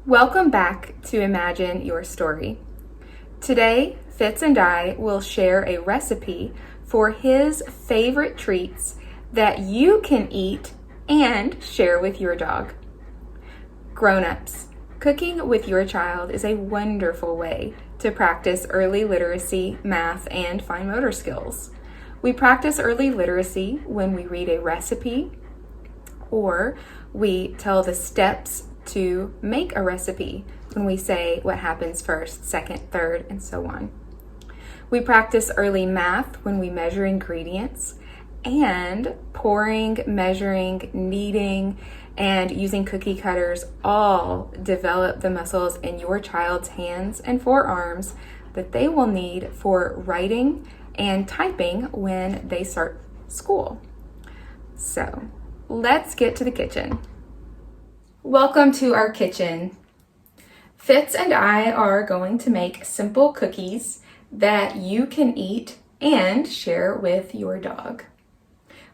Welcome back to Imagine Your Story. Today, Fitz and I will share a recipe for his favorite treats that you can eat and share with your dog. Grown-ups, cooking with your child is a wonderful way to practice early literacy, math, and fine motor skills. We practice early literacy when we read a recipe or we tell the steps to make a recipe when we say what happens first, second, third, and so on. We practice early math when we measure ingredients, and pouring, measuring, kneading, and using cookie cutters all develop the muscles in your child's hands and forearms that they will need for writing and typing when they start school. So let's get to the kitchen. Welcome to our kitchen. Fitz and I are going to make simple cookies that you can eat and share with your dog.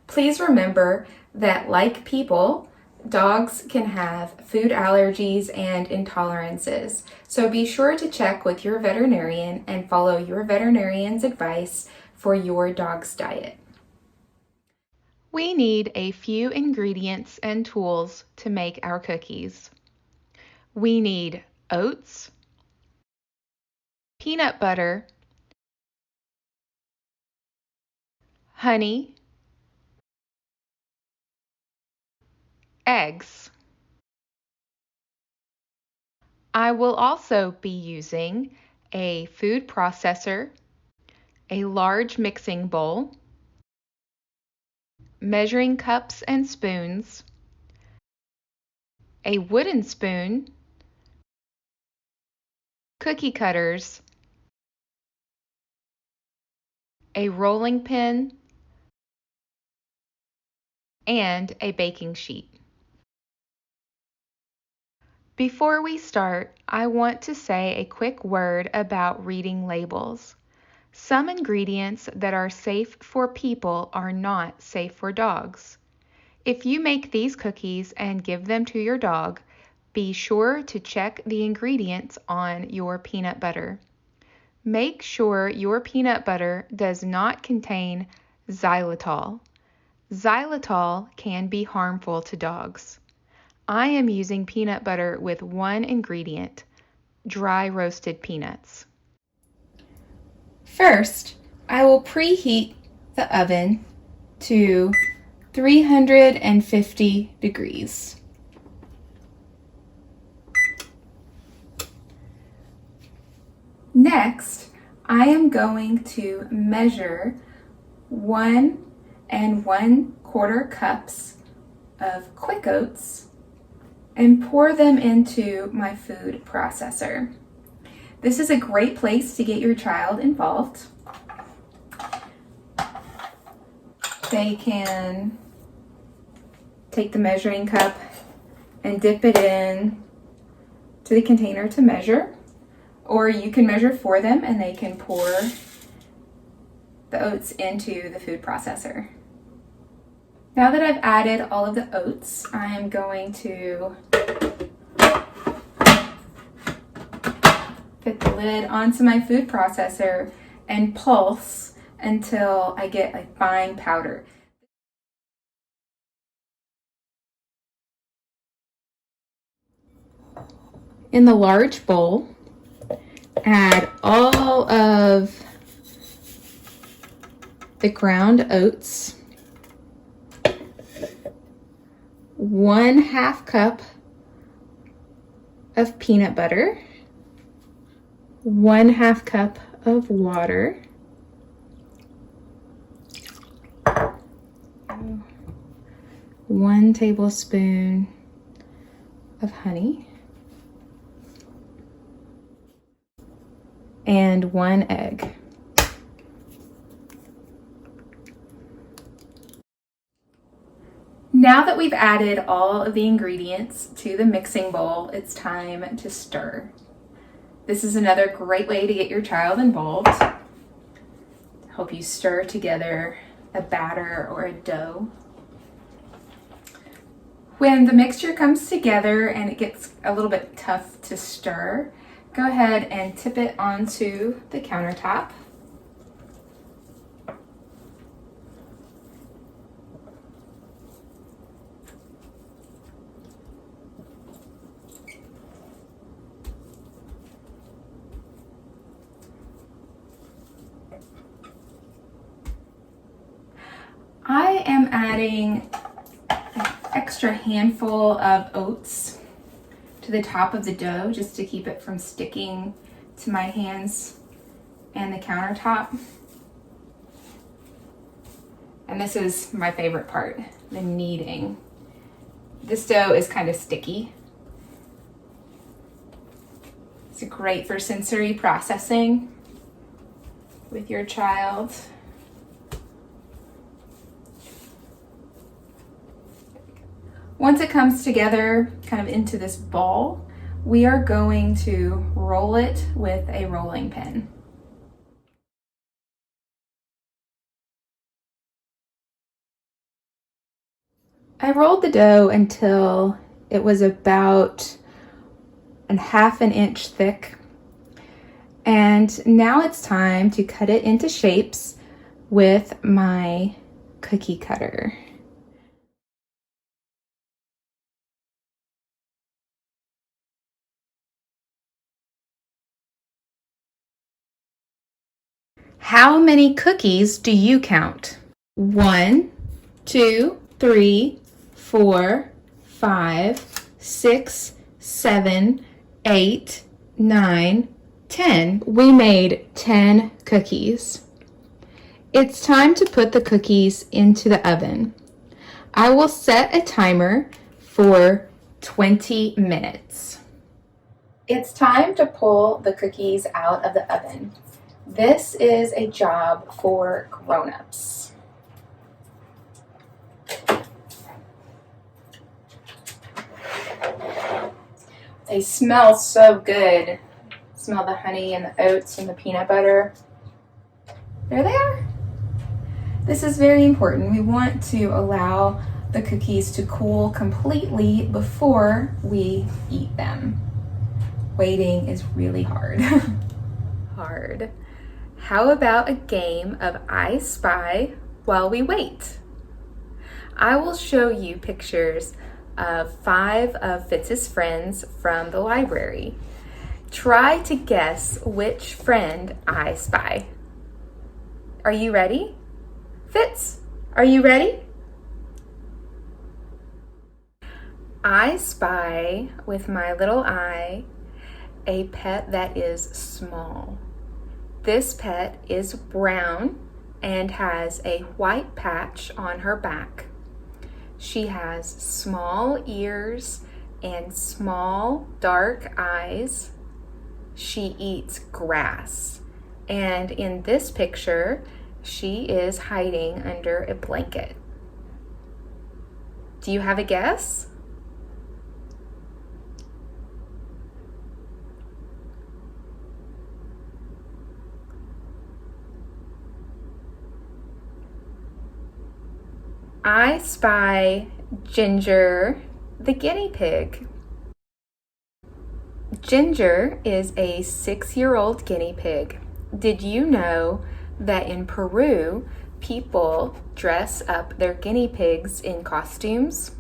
Please remember that, like people, dogs can have food allergies and intolerances, so be sure to check with your veterinarian and follow your veterinarian's advice for your dog's diet. We need a few ingredients and tools to make our cookies. We need oats, peanut butter, honey, eggs. I will also be using a food processor, a large mixing bowl, measuring cups and spoons, a wooden spoon, cookie cutters, a rolling pin, and a baking sheet. Before we start, I want to say a quick word about reading labels. Some ingredients that are safe for people are not safe for dogs. If you make these cookies and give them to your dog, be sure to check the ingredients on your peanut butter. Make sure your peanut butter does not contain xylitol. Xylitol can be harmful to dogs. I am using peanut butter with one ingredient, dry roasted peanuts. First, I will preheat the oven to 350 degrees. Next, I am going to measure 1 1/4 cups of quick oats and pour them into my food processor. This is a great place to get your child involved. They can take the measuring cup and dip it in to the container to measure, or you can measure for them and they can pour the oats into the food processor. Now that I've added all of the oats, I am going to put the lid onto my food processor and pulse until I get a fine powder. In the large bowl, add all of the ground oats, 1/2 cup of peanut butter, 1/2 cup of water, 1 tablespoon of honey, and 1 egg. Now that we've added all of the ingredients to the mixing bowl, it's time to stir. This is another great way to get your child involved. Help you stir together a batter or a dough. When the mixture comes together and it gets a little bit tough to stir, go ahead and tip it onto the countertop. I am adding an extra handful of oats to the top of the dough just to keep it from sticking to my hands and the countertop. And this is my favorite part, the kneading. This dough is kind of sticky. It's great for sensory processing with your child. Once it comes together kind of into this ball, we are going to roll it with a rolling pin. I rolled the dough until it was about a half an inch thick. And now it's time to cut it into shapes with my cookie cutter. How many cookies do you count? 1, 2, 3, 4, 5, 6, 7, 8, 9, 10. We made 10 cookies. It's time to put the cookies into the oven. I will set a timer for 20 minutes. It's time to pull the cookies out of the oven. This is a job for grown-ups. They smell so good. Smell the honey and the oats and the peanut butter. There they are. This is very important. We want to allow the cookies to cool completely before we eat them. Waiting is really hard. Hard. How about a game of I Spy while we wait? I will show you pictures of 5 of Fitz's friends from the library. Try to guess which friend I spy. Are you ready? Fitz, are you ready? I spy with my little eye a pet that is small. This pet is brown and has a white patch on her back. She has small ears and small dark eyes. She eats grass. And in this picture, she is hiding under a blanket. Do you have a guess? I spy Ginger, the guinea pig. Ginger is a 6-year-old guinea pig. Did you know that in Peru, people dress up their guinea pigs in costumes?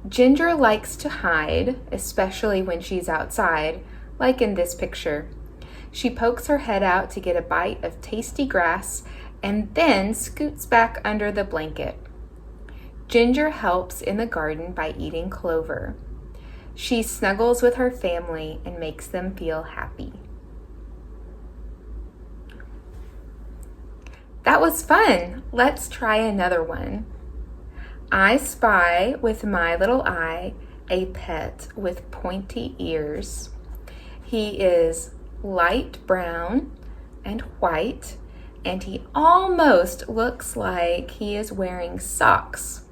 Ginger likes to hide, especially when she's outside, like in this picture. She pokes her head out to get a bite of tasty grass and then scoots back under the blanket. Ginger helps in the garden by eating clover. She snuggles with her family and makes them feel happy. That was fun. Let's try another one. I spy with my little eye a pet with pointy ears. He is light brown and white, and he almost looks like he is wearing socks.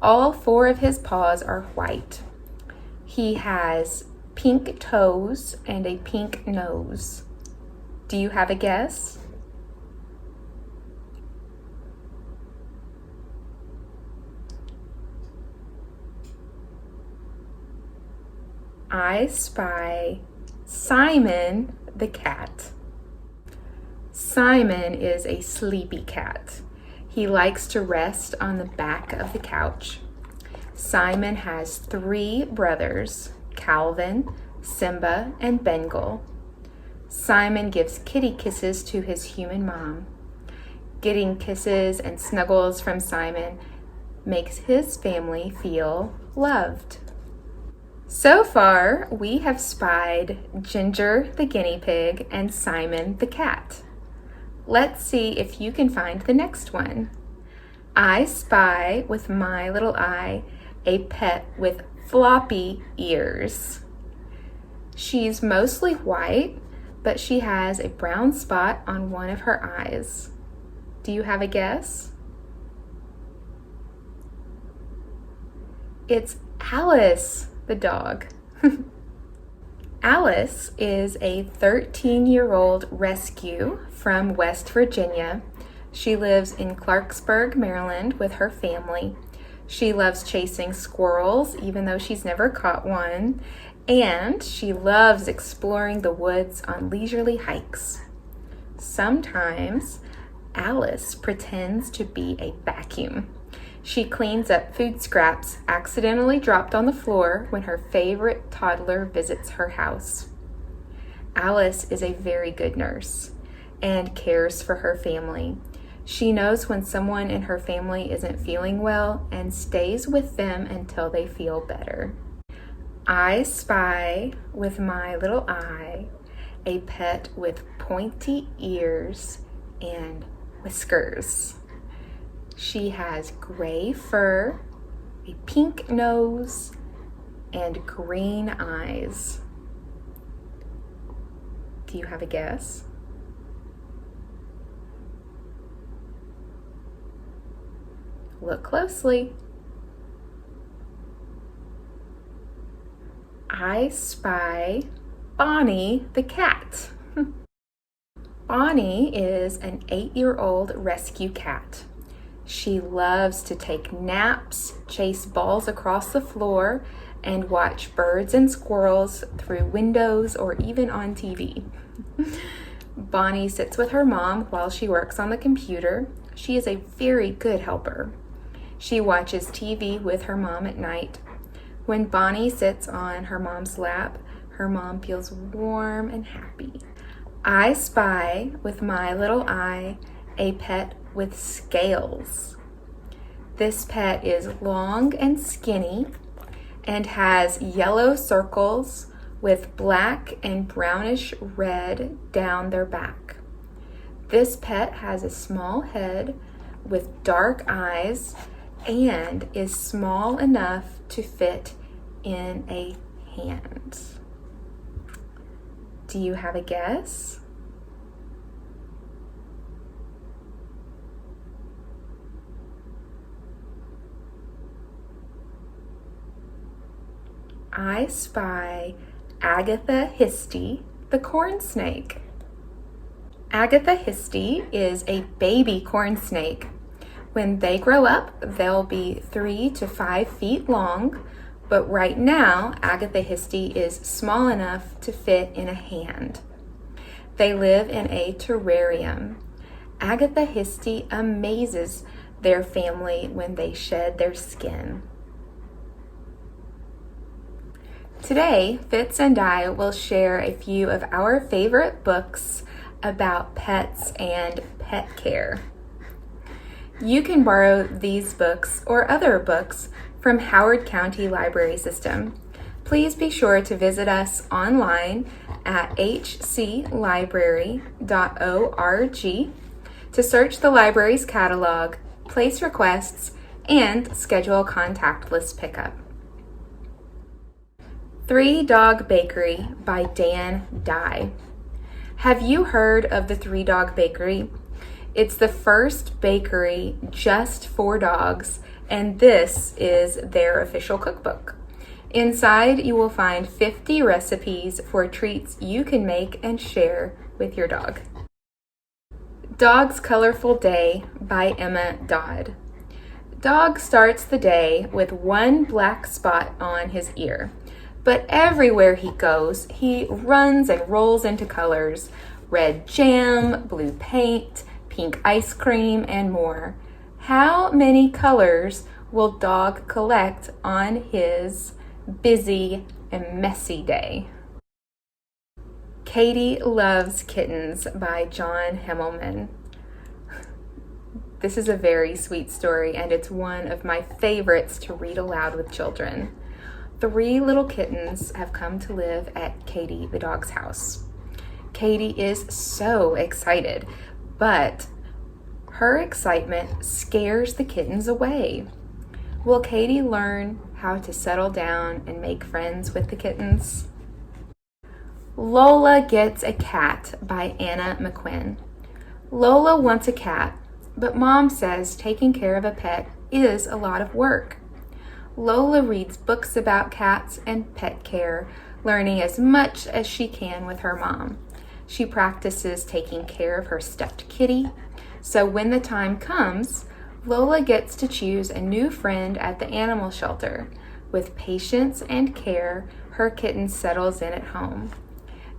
All 4 of his paws are white. He has pink toes and a pink nose. Do you have a guess? I spy Simon the cat. Simon is a sleepy cat. He likes to rest on the back of the couch. Simon has 3 brothers, Calvin, Simba, and Bengal. Simon gives kitty kisses to his human mom. Getting kisses and snuggles from Simon makes his family feel loved. So far, we have spied Ginger the guinea pig and Simon the cat. Let's see if you can find the next one. I spy with my little eye a pet with floppy ears. She's mostly white, but she has a brown spot on one of her eyes. Do you have a guess? It's Alice, the dog. Alice is a 13-year-old rescue from West Virginia. She lives in Clarksburg, Maryland with her family. She loves chasing squirrels, even though she's never caught one. And she loves exploring the woods on leisurely hikes. Sometimes Alice pretends to be a vacuum. She cleans up food scraps accidentally dropped on the floor when her favorite toddler visits her house. Alice is a very good nurse and cares for her family. She knows when someone in her family isn't feeling well and stays with them until they feel better. I spy with my little eye a pet with pointy ears and whiskers. She has gray fur, a pink nose, and green eyes. Do you have a guess? Look closely. I spy Bonnie the cat. Bonnie is an 8-year-old rescue cat. She loves to take naps, chase balls across the floor, and watch birds and squirrels through windows or even on TV. Bonnie sits with her mom while she works on the computer. She is a very good helper. She watches TV with her mom at night. When Bonnie sits on her mom's lap, her mom feels warm and happy. I spy with my little eye a pet with scales. This pet is long and skinny and has yellow circles with black and brownish red down their back. This pet has a small head with dark eyes and is small enough to fit in a hand. Do you have a guess? I spy Agatha Histy, the corn snake. Agatha Histy is a baby corn snake. When they grow up, they'll be 3 to 5 feet long, but right now, Agatha Histy is small enough to fit in a hand. They live in a terrarium. Agatha Histy amazes their family when they shed their skin. Today, Fitz and I will share a few of our favorite books about pets and pet care. You can borrow these books or other books from Howard County Library System. Please be sure to visit us online at hclibrary.org to search the library's catalog, place requests, and schedule contactless pickup. 3 Dog Bakery by Dan Dye. Have you heard of the 3 Dog Bakery? It's the first bakery just for dogs, and this is their official cookbook. Inside, you will find 50 recipes for treats you can make and share with your dog. Dog's Colorful Day by Emma Dodd. Dog starts the day with one black spot on his ear. But everywhere he goes, he runs and rolls into colors: red jam, blue paint, pink ice cream, and more. How many colors will Dog collect on his busy and messy day? Katie Loves Kittens by John Himmelman. This is a very sweet story, and it's one of my favorites to read aloud with children. 3 little kittens have come to live at Katie the dog's house. Katie is so excited, but her excitement scares the kittens away. Will Katie learn how to settle down and make friends with the kittens? Lola Gets a Cat by Anna McQuinn. Lola wants a cat, but Mom says taking care of a pet is a lot of work. Lola reads books about cats and pet care, learning as much as she can with her mom. She practices taking care of her stuffed kitty, so when the time comes, Lola gets to choose a new friend at the animal shelter. With patience and care, her kitten settles in at home.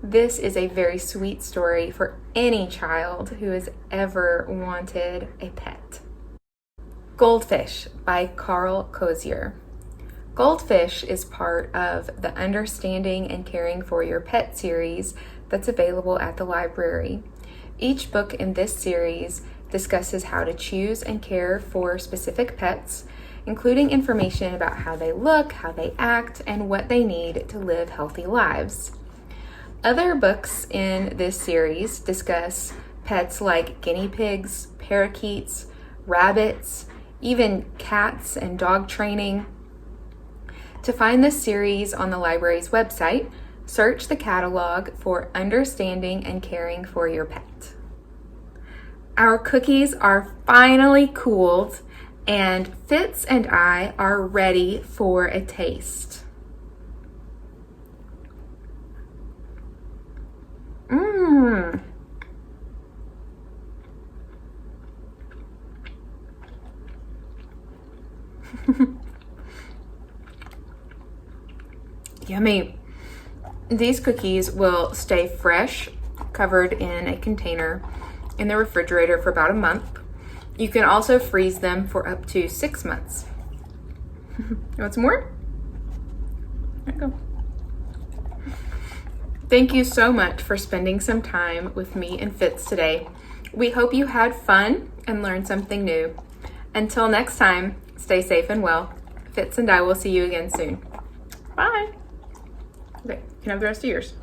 This is a very sweet story for any child who has ever wanted a pet. Goldfish by Carl Cozier. Goldfish is part of the Understanding and Caring for Your Pet series that's available at the library. Each book in this series discusses how to choose and care for specific pets, including information about how they look, how they act, and what they need to live healthy lives. Other books in this series discuss pets like guinea pigs, parakeets, rabbits, even cats and dog training. To find this series on the library's website, search the catalog for Understanding and Caring for Your Pet. Our cookies are finally cooled, and Fitz and I are ready for a taste. Yummy. These cookies will stay fresh, covered in a container in the refrigerator for about a month. You can also freeze them for up to 6 months. You want some more? There you go. Thank you so much for spending some time with me and Fitz today. We hope you had fun and learned something new. Until next time, stay safe and well. Fitz and I will see you again soon. Bye. Okay, you can have the rest of yours.